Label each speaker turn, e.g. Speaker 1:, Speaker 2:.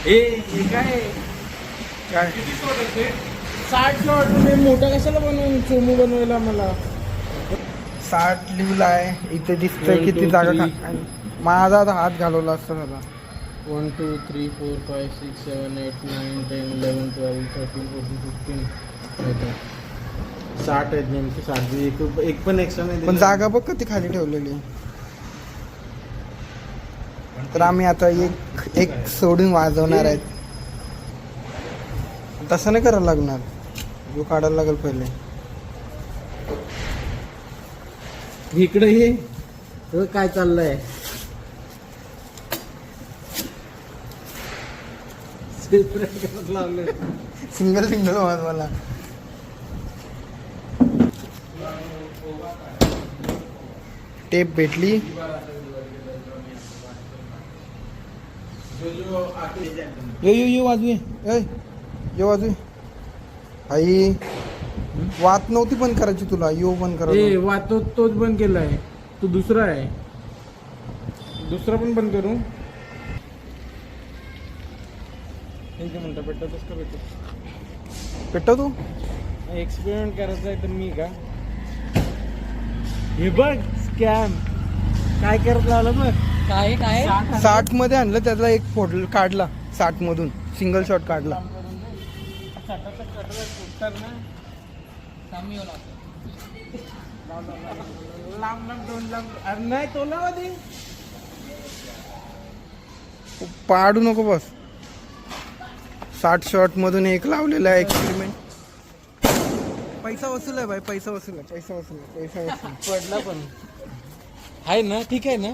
Speaker 1: हे काय
Speaker 2: काय
Speaker 1: 60 शॉट मोठा कशाला बनवून चोमू बनवायला मला
Speaker 2: 60 लिवला आहे इथे दिसतंय
Speaker 1: 1,
Speaker 2: किती
Speaker 1: 2,
Speaker 2: जागा
Speaker 1: 3.
Speaker 2: माझा आता हात घालवला असता त्याला
Speaker 1: 1 2 3 4 5 6 7 8 9 10 11 12 13 14 15 60 आहेत नेमके 60 एक पण एक्स्ट्रा नाही
Speaker 2: पण जागा बघ किती खाली ठेवलेली. तर आम्ही आता एक सोडून वाजवणार आहेत. तसं नाही करायला लागणार, जो काढायला लागेल पहिले.
Speaker 1: इकडे ये काय चाललंय
Speaker 2: सिंगल मला टेप भेटली. यो वाजवी यो वाजवी आई वात नव्हती बंद करायची तुला, यो बंद करायची.
Speaker 1: वातो तोच बंद केलाय, तो दुसरा आहे. दुसरा पण बंद करू. एक मिनिट पेटवतोस का
Speaker 2: पेटव तू.
Speaker 1: एक्सपेरिमेंट करायचा आहे तर मी का हे बघ स्कॅम काय करत लावलं बघ.
Speaker 3: काय काय
Speaker 2: 60 मध्ये आणलं, त्यातला एक फोटो काढला 60 मधून, सिंगल शॉट काढला.
Speaker 1: नाही तो लावा दे.
Speaker 2: पाडू नको बस. 60 शॉट मधून एक लावलेला आहे एक्सपेरिमेंट. पैसा वसूल आहे भाई, पैसा वसूल आहे.
Speaker 1: पडला पण आहे ना, ठीक आहे ना.